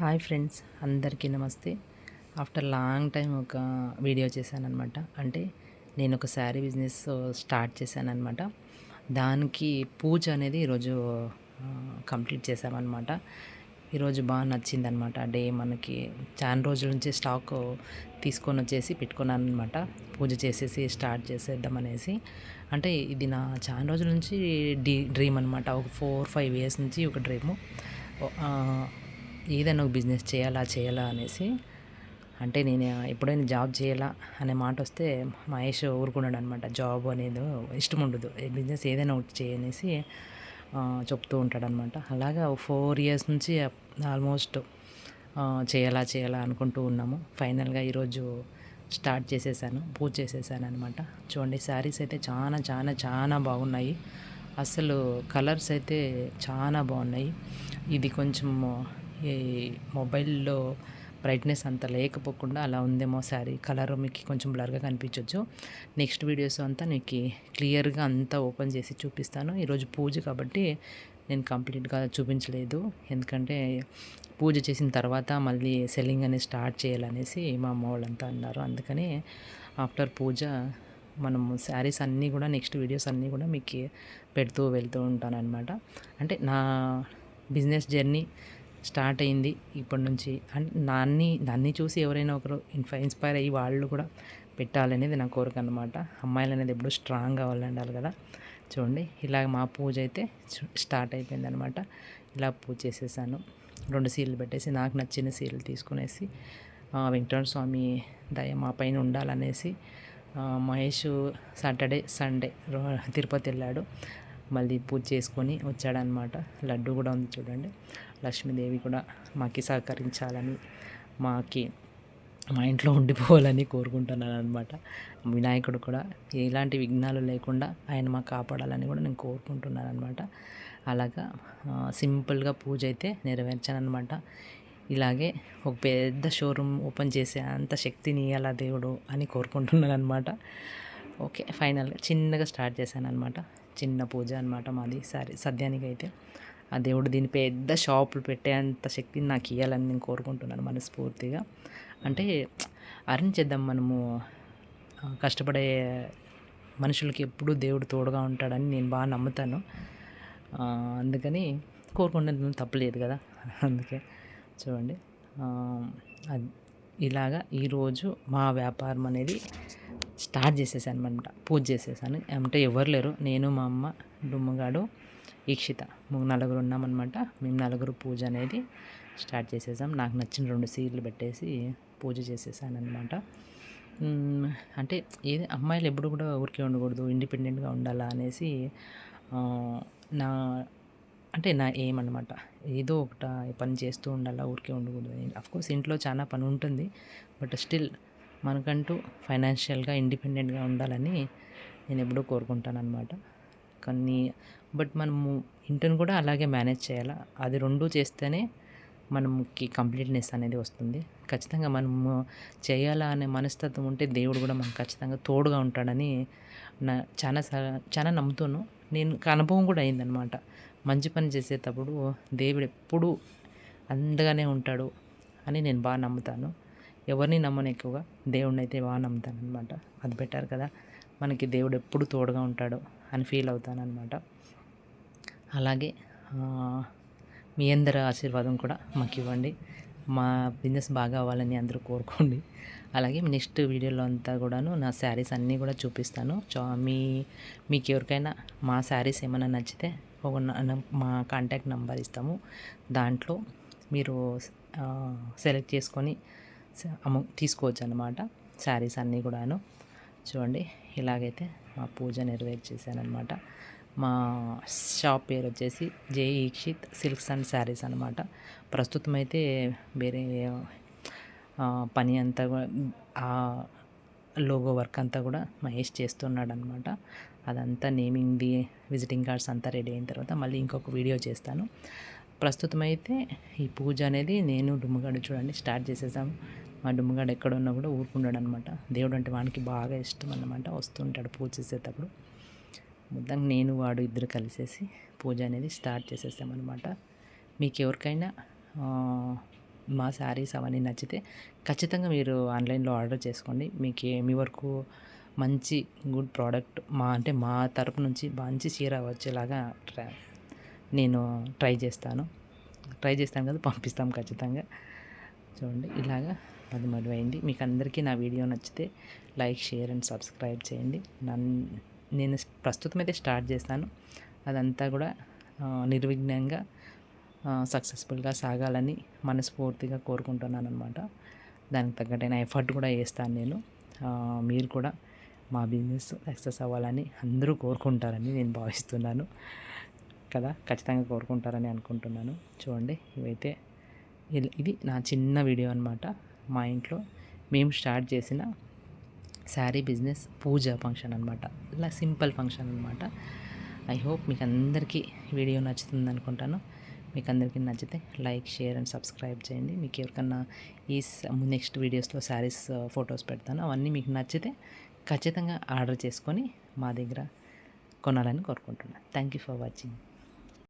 Hi friends, అందరికీ నమస్తే. After long time ఒక వీడియో చేశాననమాట. అంటే నేను ఒక శారీ బిజినెస్ స్టార్ట్ చేశాననమాట. దానికి పూజ అనేది ఈరోజు కంప్లీట్ చేశామన్నమాట. ఈరోజు బాగా నచ్చిందనమాట. డే మనకి చాలా రోజుల నుంచి స్టాక్ తీసుకొని వచ్చేసి పెట్టుకున్నానమాట. పూజ చేసేసి స్టార్ట్ చేసేద్దామనేసి. అంటే ఇది నా చాలా రోజుల నుంచి డ్రీమ్ అనమాట. ఒక 4-5 ఇయర్స్ నుంచి ఒక డ్రీము. ఏదైనా ఒక బిజినెస్ చేయాలా అనేసి. అంటే నేను ఎప్పుడైనా జాబ్ చేయాలా అనే మాట వస్తే మహేష్ ఊరుకున్నాడు అనమాట. జాబ్ అనేది ఇష్టం ఉండదు, బిజినెస్ ఏదైనా ఒకటి చేయనేసి చెప్తూ ఉంటాడనమాట. అలాగా 4 ఇయర్స్ నుంచి ఆల్మోస్ట్ చేయాలా అనుకుంటూ ఉన్నాము. ఫైనల్గా ఈరోజు స్టార్ట్ చేసేసాను, పూజ చేసేసాను అనమాట. చూడండి, శారీస్ అయితే చాలా చాలా చాలా బాగున్నాయి. అసలు కలర్స్ అయితే చాలా బాగున్నాయి. ఇది కొంచెం ఈ మొబైల్లో బ్రైట్నెస్ అంత లేకపోకుండా అలా ఉందేమో శారీ. కలర్ మీకు కొంచెం బ్లర్గా కనిపించవచ్చు. నెక్స్ట్ వీడియోస్ అంతా నీకు క్లియర్గా అంతా ఓపెన్ చేసి చూపిస్తాను. ఈరోజు పూజ కాబట్టి నేను కంప్లీట్గా చూపించలేదు, ఎందుకంటే పూజ చేసిన తర్వాత మళ్ళీ సెల్లింగ్ అనేది స్టార్ట్ చేయాలనేసి మా అమ్మ వాళ్ళంతా అన్నారు. అందుకని ఆఫ్టర్ పూజ మనము శారీస్ అన్నీ కూడా నెక్స్ట్ వీడియోస్ అన్నీ కూడా మీకు పెడుతూ వెళ్తూ ఉంటానన్నమాట. అంటే నా బిజినెస్ జర్నీ స్టార్ట్ అయింది ఇప్పటి నుంచి. అంటే నన్ను చూసి ఎవరైనా ఒకరు ఇన్స్పైర్ అయ్యి వాళ్ళు కూడా పెట్టాలనేది నా కోరిక అనమాట. అమ్మాయిలు అనేది ఎప్పుడు స్ట్రాంగ్గా ఉండాలి కదా. చూడండి, ఇలాగ మా పూజ అయితే స్టార్ట్ అయిపోయిందనమాట. ఇలా పూజ చేసేసాను. 2 సీలు పెట్టేసి నాకు నచ్చిన సీలు తీసుకునేసి వెంకటరమణ స్వామి దయ మా పైన ఉండాలనేసి మహేష్ సాటర్డే సండే తిరుపతి వెళ్ళాడు. మళ్ళీ పూజ చేసుకొని వచ్చాడనమాట. లడ్డు కూడా ఉంది చూడండి. లక్ష్మీదేవి కూడా మాకి సహకరించాలని, మా ఇంట్లో ఉండిపోవాలని కోరుకుంటున్నాను అనమాట. వినాయకుడు కూడా ఎలాంటి విఘ్నాలు లేకుండా ఆయన మాకు కాపాడాలని కూడా నేను కోరుకుంటున్నాను అనమాట. అలాగా సింపుల్గా పూజ అయితే నెరవేర్చాను అనమాట. ఇలాగే ఒక పెద్ద షోరూమ్ ఓపెన్ చేసే అంత శక్తిని ఇవ్వాలా దేవుడు అని కోరుకుంటున్నాను అనమాట. ఓకే, ఫైనల్గా చిన్నగా స్టార్ట్ చేశాను అనమాట. చిన్న పూజ అనమాట మాది. సద్యానికి అయితే ఆ దేవుడు దీని పెద్ద షాపులు పెట్టేంత శక్తిని నాకు ఇవ్వాలని నేను కోరుకుంటున్నాను మనస్ఫూర్తిగా. అంటే అరేంజ్ చేద్దాం, మనము కష్టపడే మనుషులకి ఎప్పుడూ దేవుడు తోడుగా ఉంటాడని నేను బాగా నమ్ముతాను. అందుకని కోరుకుంటే తప్పలేదు కదా. అందుకే చూడండి, ఇలాగా ఈరోజు మా వ్యాపారం అనేది స్టార్ట్ చేసేసాను అనమాట. పూజ చేసేసాను. అంటే ఎవరు లేరు, నేను, మా అమ్మ, డుమ్మగాడు, ఈక్షిత, నలుగురు ఉన్నామన్నమాట. మేము నలుగురు పూజ అనేది స్టార్ట్ చేసేసాం. నాకు నచ్చిన 2 సీట్లు పెట్టేసి పూజ చేసేసాను అనమాట. అంటే ఏది అమ్మాయిలు ఎప్పుడు కూడా ఊరికే ఉండకూడదు, ఇండిపెండెంట్గా ఉండాలా అనేసి నా నా ఎయిమ్ అనమాట. ఏదో ఒకట పని చేస్తూ ఉండాలా, ఊరికే ఉండకూడదు. అఫ్కోర్స్ ఇంట్లో చాలా పని ఉంటుంది, బట్ స్టిల్ మనకంటూ ఫైనాన్షియల్గా ఇండిపెండెంట్గా ఉండాలని నేను ఎప్పుడూ కోరుకుంటానన్నమాట. బట్ మనము ఇంటిని కూడా అలాగే మేనేజ్ చేయాలా. అది 2 చేస్తేనే మనకి కంప్లీట్నెస్ అనేది వస్తుంది. ఖచ్చితంగా మనము చేయాలా అనే మనస్తత్వం ఉంటే దేవుడు కూడా మనకు ఖచ్చితంగా తోడుగా ఉంటాడని చాలా నమ్ముతాను. నేను అనుభవం కూడా అయిందనమాట. మంచి పని చేసేటప్పుడు దేవుడు ఎప్పుడూ అండగానే ఉంటాడు అని నేను బాగా నమ్ముతాను. ఎవరిని నమ్మను ఎక్కువగా, దేవుడిని అయితే బాగా నమ్ముతాను అనమాట. అది బెటర్ కదా, మనకి దేవుడు ఎప్పుడు తోడుగా ఉంటాడు అని ఫీల్ అవుతాను అనమాట. అలాగే మీ అందరి ఆశీర్వాదం కూడా మాకు ఇవ్వండి. మా బిజినెస్ బాగా అవ్వాలని అందరూ కోరుకోండి. అలాగే నెక్స్ట్ వీడియోలో అంతా కూడాను నా శారీస్ అన్నీ కూడా చూపిస్తాను. మీకు ఎవరికైనా మా శారీస్ ఏమైనా నచ్చితే మా కాంటాక్ట్ నెంబర్ ఇస్తాము. దాంట్లో మీరు సెలెక్ట్ చేసుకొని తీసుకోవచ్చు అన్నమాట శారీస్ అన్నీ కూడాను. చూడండి, ఇలాగైతే మా పూజ నెరవేర్చేసానమాట. మా షాప్ పేరు వచ్చేసి జే ఈక్షిత్ సిల్క్స్ అండ్ శారీస్ అనమాట. ప్రస్తుతం అయితే వేరే పని అంతా లోగో వర్క్ అంతా కూడా మహేష్ చేస్తున్నాడు అనమాట. అదంతా నేమింగ్ది, విజిటింగ్ కార్డ్స్ అంతా రెడీ అయిన తర్వాత మళ్ళీ ఇంకొక వీడియో చేస్తాను. ప్రస్తుతం అయితే ఈ పూజ అనేది నేను, డుమ్మగాడు చూడండి స్టార్ట్ చేసేసాము. మా డుమ్మగాడు ఎక్కడున్నా కూడా ఊరుకున్నాడు అనమాట. దేవుడు అంటే వానికి బాగా ఇష్టం అన్నమాట. వస్తుంటాడు పూజ చేసేటప్పుడు. మొత్తం నేను వాడు ఇద్దరు కలిసేసి పూజ అనేది స్టార్ట్ చేసేసామన్నమాట. మీకు ఎవరికైనా మా శారీస్ అవన్నీ నచ్చితే ఖచ్చితంగా మీరు ఆన్లైన్లో ఆర్డర్ చేసుకోండి. మీ వరకు మంచి గుడ్ ప్రోడక్ట్ మా తరపు నుంచి మంచి చీర వచ్చేలాగా నేను ట్రై చేస్తాను కదా, పంపిస్తాం ఖచ్చితంగా. చూడండి ఇలాగా 10 అయింది. మీకు అందరికీ నా వీడియో నచ్చితే లైక్, షేర్ అండ్ సబ్స్క్రైబ్ చేయండి. నేను ప్రస్తుతం అయితే స్టార్ట్ చేస్తాను, అదంతా కూడా నిర్విఘ్నంగా సక్సెస్ఫుల్గా సాగాలని మనస్ఫూర్తిగా కోరుకుంటున్నాను అనమాట. దానికి తగ్గట్టైన ఎఫర్ట్ కూడా వేస్తాను నేను. మీరు కూడా మా బిజినెస్ సక్సెస్ అవ్వాలని అందరూ కోరుకుంటారని నేను భావిస్తున్నాను కదా, ఖచ్చితంగా కోరుకుంటారని అనుకుంటున్నాను. చూడండి ఇవైతే ఇది నా చిన్న వీడియో అనమాట. మా ఇంట్లో మేము స్టార్ట్ చేసిన శారీ బిజినెస్ పూజ ఫంక్షన్ అనమాట. ఇలా సింపుల్ ఫంక్షన్ అనమాట. ఐ హోప్ మీకు అందరికీ వీడియో నచ్చుతుంది అనుకుంటాను. మీకు అందరికీ నచ్చితే లైక్, షేర్ అండ్ సబ్స్క్రైబ్ చేయండి. మీకు ఎవరికన్నా నెక్స్ట్ వీడియోస్లో శారీస్ ఫొటోస్ పెడతాను. అవన్నీ మీకు నచ్చితే ఖచ్చితంగా ఆర్డర్ చేసుకొని మా దగ్గర కొనాలని కోరుకుంటున్నాను. Thank you for watching.